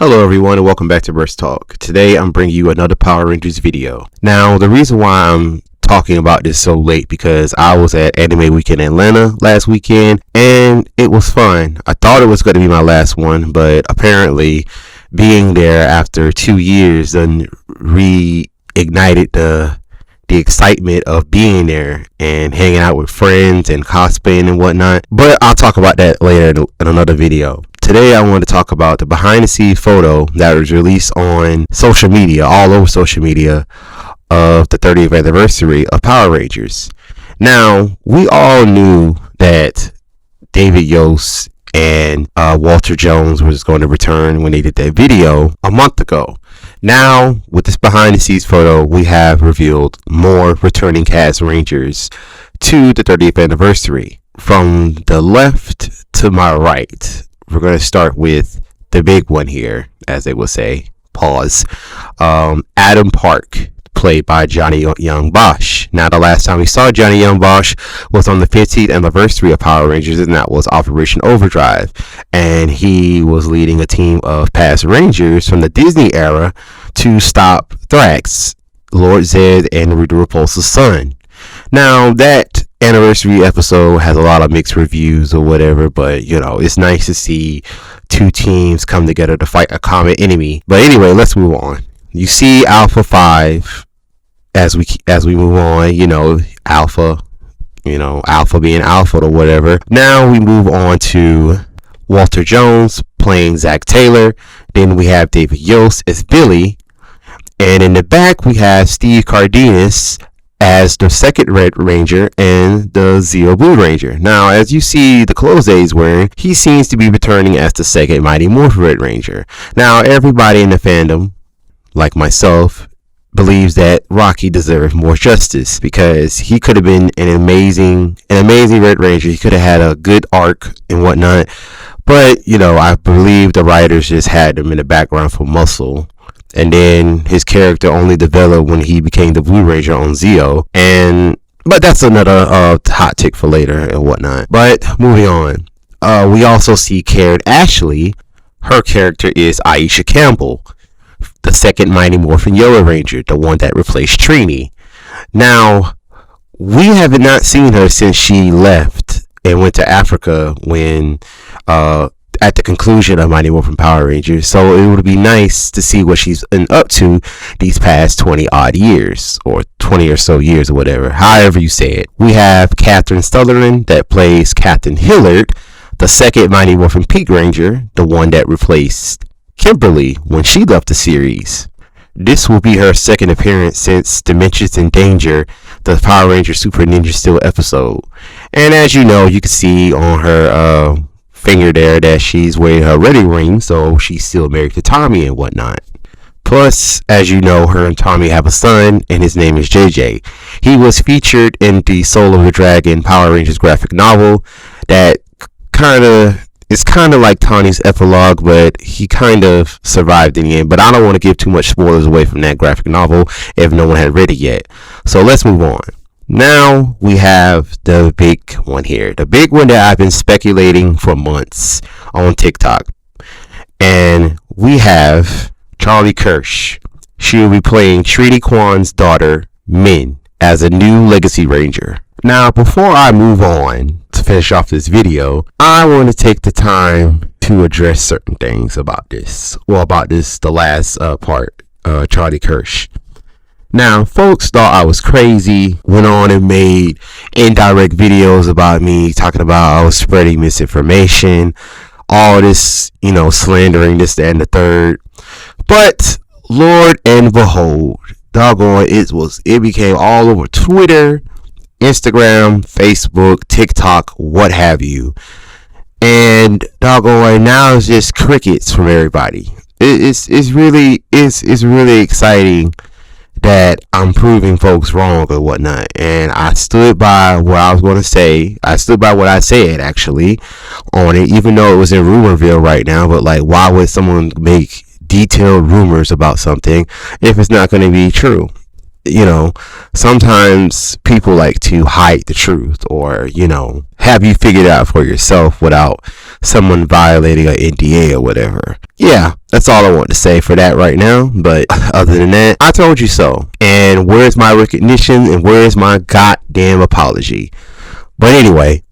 Hello everyone and welcome back to Burst Talk. Today I'm bringing you another Power Rangers video. Now the reason why I'm talking about this so late because I was at Anime Weekend in Atlanta last weekend and it was fun. I thought it was going to be my last one, but apparently being there after 2 years then reignited the excitement of being there and hanging out with friends and cosplaying and whatnot. But I'll talk about that later in another video. Today I want to talk about the behind the scenes photo that was released on social media, all over social media, of the 30th anniversary of Power Rangers. Now, we all knew that David Yost and Walter Jones was going to return when they did that video a month ago. Now, with this behind the scenes photo, we have revealed more returning cast Rangers to the 30th anniversary. From the left to my right, we're going to start with the big one here, as they would say. Pause. Adam Park, played by Johnny Young Bosch. Now, the last time we saw Johnny Young Bosch was on the 15th anniversary of Power Rangers, and that was Operation Overdrive. And he was leading a team of past Rangers from the Disney era to stop Thrax, Lord Zed, and Rudy Repulsa's son. Now, that anniversary episode has a lot of mixed reviews or whatever, but you know, it's nice to see two teams come together to fight a common enemy. But anyway, let's move on. You see Alpha 5 as we move on, Alpha being Alpha or whatever. Now we move on to Walter Jones playing Zach Taylor. Then we have David Yost as Billy, and in the back we have Steve Cardenas as the second Red Ranger and the Zeo Blue Ranger. Now, as you see the clothes that he's wearing, he seems to be returning as the second Mighty Morphin Red Ranger. Now, everybody in the fandom, like myself, believes that Rocky deserves more justice because he could have been an amazing Red Ranger. He could have had a good arc and whatnot. But, I believe the writers just had him in the background for muscle. And then his character only developed when he became the Blue Ranger on Zeo. But that's another hot take for later and whatnot. But moving on, we also see Karen Ashley. Her character is Aisha Campbell, the second Mighty Morphin Yellow Ranger, the one that replaced Trini. Now, we have not seen her since she left and went to Africa when at the conclusion of Mighty Morphin Power Rangers. So it would be nice to see what she's been up to these past 20 odd years, or 20 or so years, or whatever, however you say it. We have Catherine Sutherland that plays Captain Hillard, the second Mighty Morphin Pink Ranger, the one that replaced Kimberly when she left the series. This will be her second appearance since Dimensions in Danger, the Power Ranger Super Ninja Steel episode. And as you know, you can see on her finger there that she's wearing her wedding ring, so she's still married to Tommy and whatnot. Plus, as you know, her and Tommy have a son, and his name is JJ. He was featured in the Soul of the Dragon Power Rangers graphic novel that it's kind of like Tawny's epilogue, but he kind of survived in the end. But I don't want to give too much spoilers away from that graphic novel if no one had read it yet. So let's move on. Now we have the big one here. The big one that I've been speculating for months on TikTok. And we have Charlie Kirsch. She will be playing Trini Kwan's daughter, Min, as a new Legacy Ranger. Now, before I move on to finish off this video, I want to take the time to address certain things about this. Well, the last part, Charlie Kirsch. Now, folks thought I was crazy, went on and made indirect videos about me, talking about I was spreading misinformation, all this, slandering, this, that, and the third. But, Lord and behold, doggone, it became all over Twitter, Instagram, Facebook, TikTok, what have you. And doggone, now it's just crickets from everybody. It's really exciting that I'm proving folks wrong or whatnot. And I stood by what I was going to say. I stood by what I said, actually, on it, even though it was in Rumorville right now. But, why would someone make detailed rumors about something if it's not going to be true? Sometimes people like to hide the truth or, have you figured out for yourself without someone violating an NDA or whatever. Yeah, that's all I want to say for that right now. But other than that, I told you so. And where's my recognition and where's my goddamn apology? But anyway,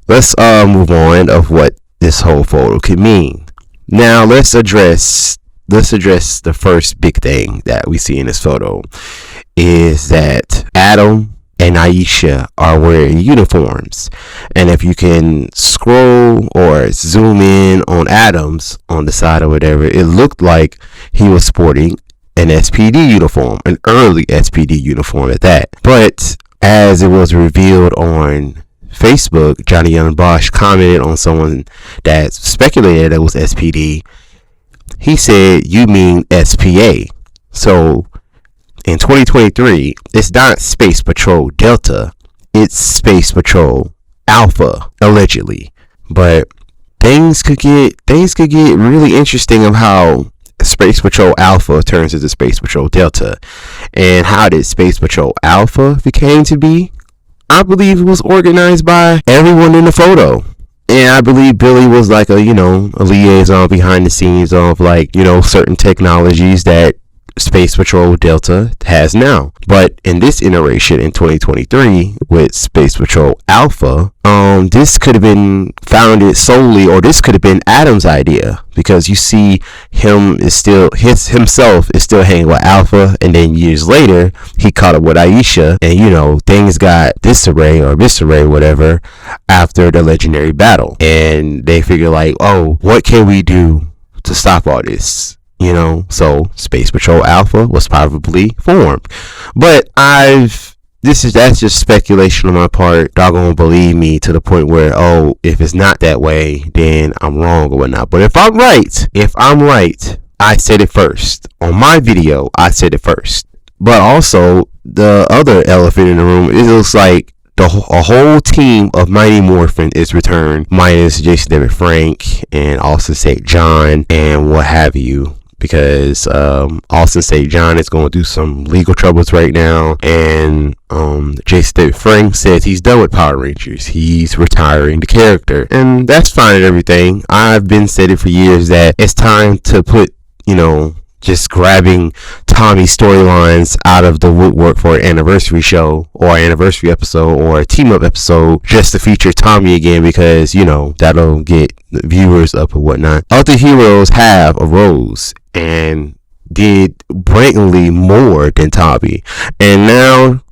let's move on of what this whole photo could mean. Now let's address the first big thing that we see in this photo is that Adam and Aisha are wearing uniforms. And if you can scroll or zoom in on Adam's on the side or whatever, it looked like he was sporting an SPD uniform, an early SPD uniform at that. But as it was revealed on Facebook, Johnny Young Bosch commented on someone that speculated it was SPD. He said, "You mean SPA." So in 2023, it's not Space Patrol Delta, it's Space Patrol Alpha, allegedly. But things could get really interesting of how Space Patrol Alpha turns into Space Patrol Delta. And how did Space Patrol Alpha became to be? I believe it was organized by everyone in the photo. And I believe Billy was like a liaison behind the scenes of certain technologies that Space Patrol Delta has now. But in this iteration in 2023 with Space Patrol Alpha, this could have been founded solely, or this could have been Adam's idea, because you see himself is still hanging with Alpha, and then years later he caught up with Aisha, and things got disarray or misarray, whatever, after the legendary battle, and they figure oh, what can we do to stop all this? So Space Patrol Alpha was probably formed. But that's just speculation on my part. Y'all gonna believe me to the point where, if it's not that way, then I'm wrong or whatnot. But if I'm right, I said it first. On my video, I said it first. But also, the other elephant in the room, it looks like a whole team of Mighty Morphin is returned, minus Jason David Frank and Austin St. John and what have you. Because Austin St. John is going through some legal troubles right now, and Jason David Frank says he's done with Power Rangers. He's retiring the character, and that's fine and everything. I've been said it for years that it's time to put just grabbing Tommy's storylines out of the woodwork for an anniversary show or an anniversary episode or a team up episode just to feature Tommy again, because that'll get viewers up and whatnot. Other heroes have arose and did blatantly more than Tommy, and now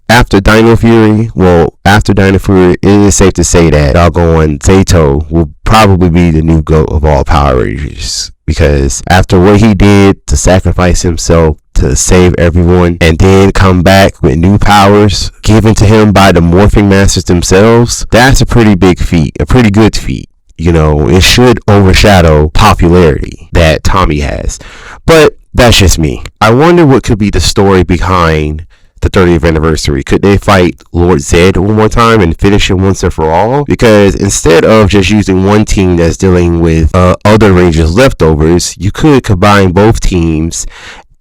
after Dino Fury, it is safe to say that doggone Zato will probably be the new GOAT of all Power Rangers, because after what he did to sacrifice himself to save everyone and then come back with new powers given to him by the Morphing Masters themselves, that's a pretty big feat, a pretty good feat. It should overshadow popularity that Tommy has. But that's just me. I wonder what could be the story behind the 30th anniversary. Could they fight Lord Zed one more time and finish it once and for all? Because instead of just using one team that's dealing with other Rangers leftovers, you could combine both teams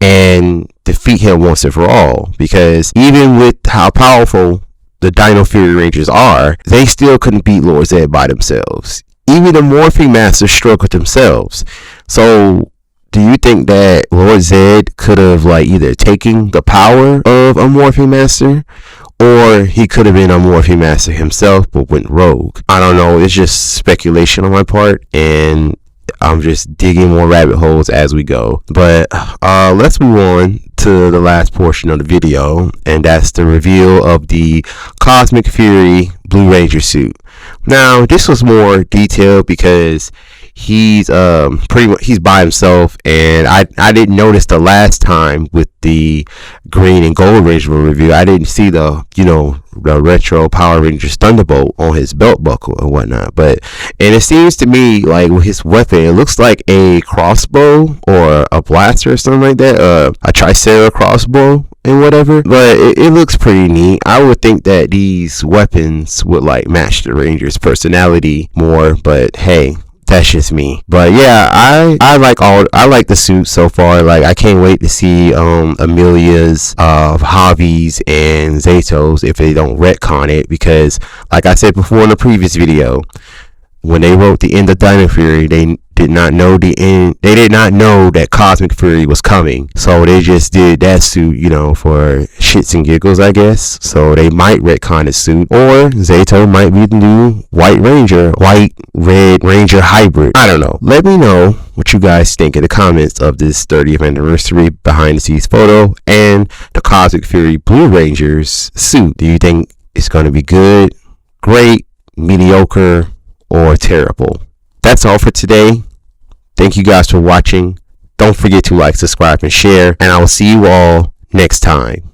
and defeat him once and for all. Because even with how powerful the Dino Fury Rangers are, they still couldn't beat Lord Zed by themselves. Even the Morphing Masters struggled themselves. So do you think that Lord Zed could have either taken the power of a Morphing Master, or he could have been a Morphing Master himself but went rogue? I don't know. It's just speculation on my part, and I'm just digging more rabbit holes as we go. But let's move on to the last portion of the video, and that's the reveal of the Cosmic Fury Blue Ranger suit. Now, this was more detailed because he's pretty much he's by himself, and I didn't notice the last time with the green and gold Ranger review. I didn't see the the retro Power Rangers Thunderbolt on his belt buckle and whatnot. And it seems to me like with his weapon, it looks like a crossbow or a blaster or something like that, a Tricera crossbow and whatever. But it looks pretty neat. I would think that these weapons would match the Rangers' personality more, but hey, that's just me. But yeah, I like the suit so far. I can't wait to see Amelia's, Javi's, and Zato's if they don't retcon it, because like I said before in the previous video, when they wrote the end of Dino Fury, they did not know the end. They did not know that Cosmic Fury was coming. So they just did that suit, you know, for shits and giggles, I guess. So they might retcon the suit. Or Zato might be the new White Red Ranger hybrid. I don't know. Let me know what you guys think in the comments of this 30th anniversary behind the scenes photo and the Cosmic Fury Blue Ranger's suit. Do you think it's going to be good, great, mediocre, or terrible? That's all for today. Thank you guys for watching. Don't forget to like, subscribe, and share, and I will see you all next time.